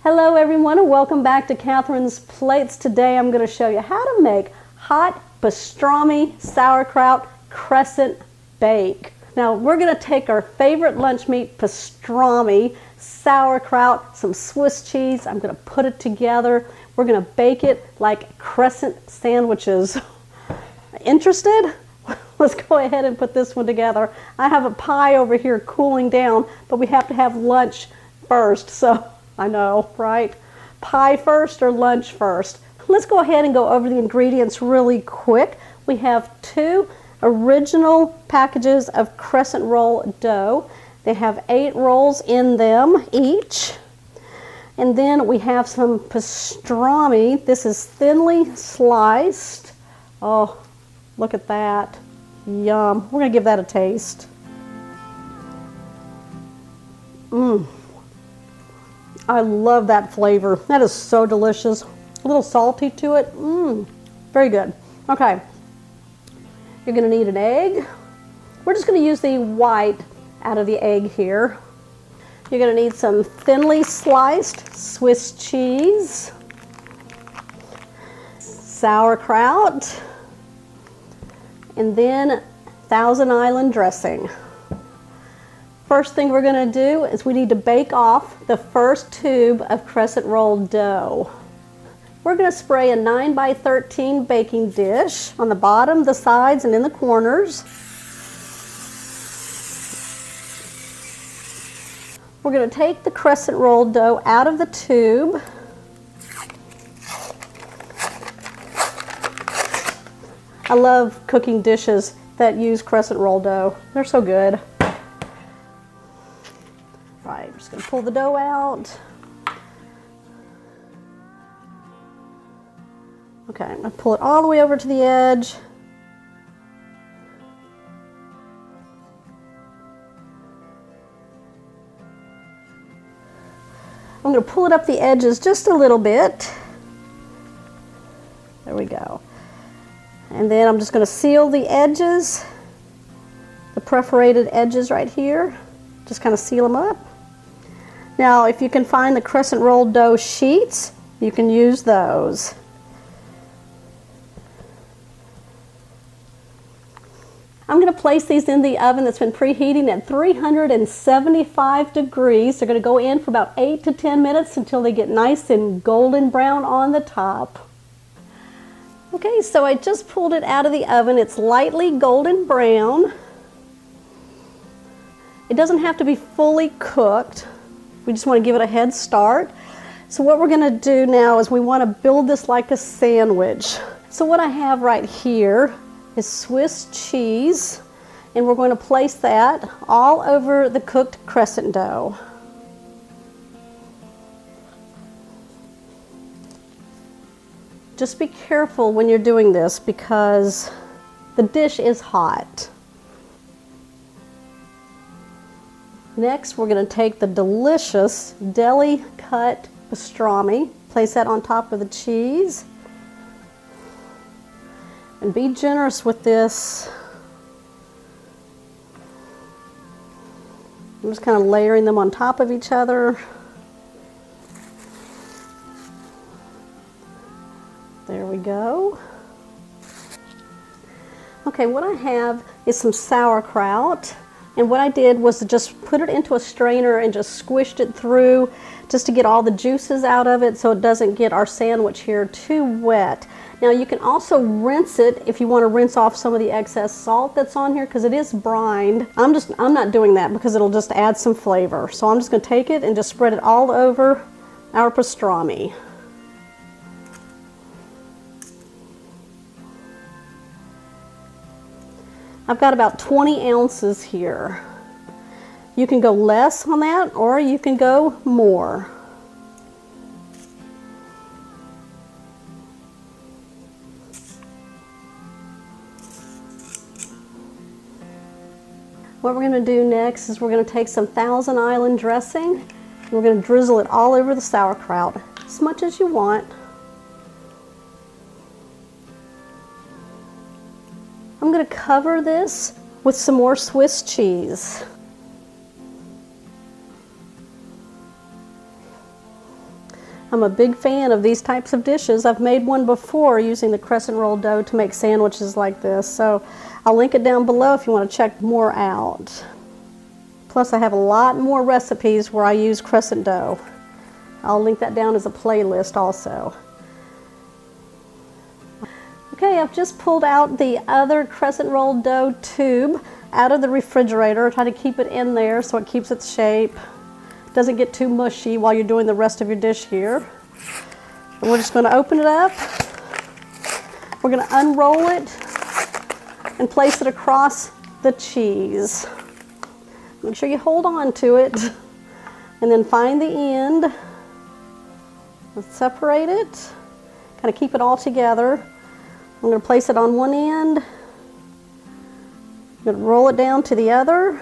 Hello everyone and welcome back to Catherine's Plates. Today I'm going to show you how to make hot pastrami sauerkraut crescent bake. Now we're going to take our favorite lunch meat, pastrami, sauerkraut, some Swiss cheese. I'm going to put it together. We're going to bake it like crescent sandwiches. Interested? Let's go ahead and put this one together. I have a pie over here cooling down, but we have to have lunch first, so I know, right? Pie first or lunch first? Let's go ahead and go over the ingredients really quick. We have 2 original packages of crescent roll dough. They have 8 rolls in them each. And then we have some pastrami. This is thinly sliced. Oh, look at that. Yum. We're going to give that a taste. I love that flavor. That is so delicious. A little salty to it. Very good. Okay. You're going to need an egg. We're just going to use the white out of the egg here. You're going to need some thinly sliced Swiss cheese, sauerkraut, and then Thousand Island dressing. First thing we're going to do is we need to bake off the first tube of crescent roll dough. We're going to spray a 9 by 13 baking dish on the bottom, the sides, and in the corners. We're going to take the crescent roll dough out of the tube. I love cooking dishes that use crescent roll dough. They're so good. Right, I'm just going to pull the dough out. Okay, I'm going to pull it all the way over to the edge. I'm going to pull it up the edges just a little bit. There we go. And then I'm just going to seal the edges, the perforated edges right here. Just kind of seal them up. Now, if you can find the crescent roll dough sheets, you can use those. I'm going to place these in the oven that's been preheating at 375 degrees. They're going to go in for about 8 to 10 minutes until they get nice and golden brown on the top. Okay, so I just pulled it out of the oven. It's lightly golden brown. It doesn't have to be fully cooked. We just want to give it a head start. So what we're going to do now is we want to build this like a sandwich. So what I have right here is Swiss cheese, and we're going to place that all over the cooked crescent dough. Just be careful when you're doing this because the dish is hot. Next, we're going to take the delicious deli cut pastrami, place that on top of the cheese, and be generous with this. I'm just kind of layering them on top of each other. There we go. Okay, what I have is some sauerkraut. And what I did was to just put it into a strainer and just squished it through just to get all the juices out of it so it doesn't get our sandwich here too wet. Now you can also rinse it if you want to rinse off some of the excess salt that's on here because it is brined. I'm not doing that because it'll just add some flavor. So I'm just going to take it and just spread it all over our pastrami. I've got about 20 ounces here. You can go less on that or you can go more. What we're going to do next is we're going to take some Thousand Island dressing and we're going to drizzle it all over the sauerkraut, as much as you want. I'm going to cover this with some more Swiss cheese. I'm a big fan of these types of dishes. I've made one before using the crescent roll dough to make sandwiches like this. So I'll link it down below if you want to check more out. Plus I have a lot more recipes where I use crescent dough. I'll link that down as a playlist also. Okay, I've just pulled out the other crescent roll dough tube out of the refrigerator. Try to keep it in there so it keeps its shape. Doesn't get too mushy while you're doing the rest of your dish here. And we're just going to open it up. We're going to unroll it and place it across the cheese. Make sure you hold on to it and then find the end. Let's separate it. Kind of keep it all together. I'm going to place it on one end. I'm going to roll it down to the other.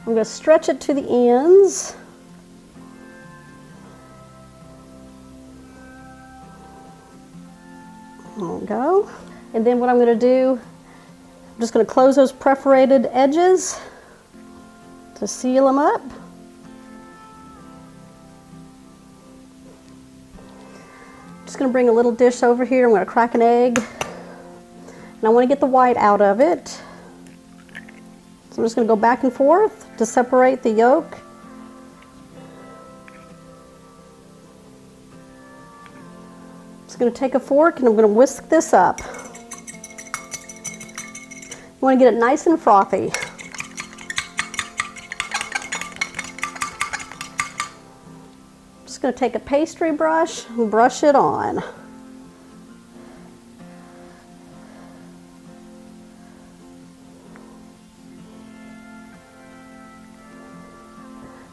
I'm going to stretch it to the ends. There we go. And then what I'm going to do, I'm just going to close those perforated edges to seal them up. Just going to bring a little dish over here. I'm going to crack an egg. And I want to get the white out of it. I'm just going to go back and forth to separate the yolk. Just going to take a fork and I'm going to whisk this up. You want to get it nice and frothy. Just going to take a pastry brush and brush it on.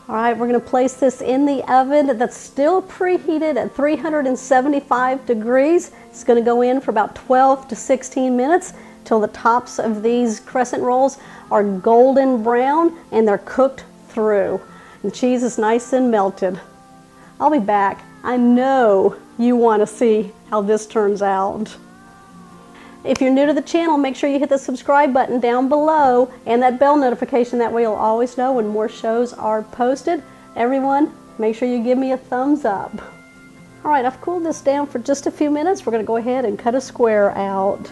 All right, we're going to place this in the oven that's still preheated at 375 degrees. It's going to go in for about 12 to 16 minutes till the tops of these crescent rolls are golden brown and they're cooked through. The cheese is nice and melted. I'll be back. I know you want to see how this turns out. If you're new to the channel, make sure you hit the subscribe button down below and that bell notification. That way you'll always know when more shows are posted. Everyone, make sure you give me a thumbs up. All right, I've cooled this down for just a few minutes. We're going to go ahead and cut a square out.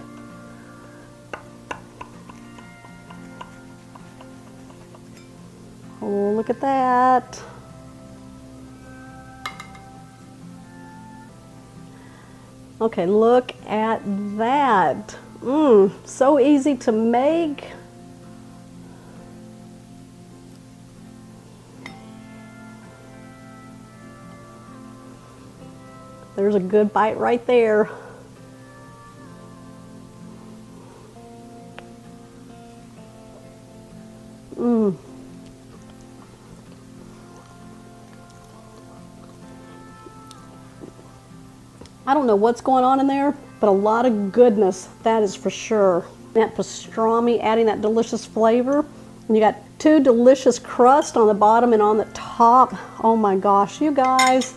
Oh, look at that. Okay, look at that. So easy to make. There's a good bite right there. I don't know what's going on in there, but a lot of goodness, that is for sure. That pastrami adding that delicious flavor. And you got two delicious crusts on the bottom and on the top. Oh my gosh, you guys,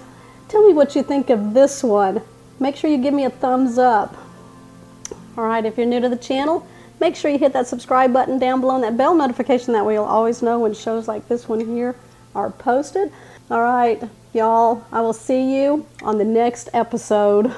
tell me what you think of this one. Make sure you give me a thumbs up. All right, if you're new to the channel, make sure you hit that subscribe button down below and that bell notification. That way you'll always know when shows like this one here are posted. All right, y'all, I will see you on the next episode.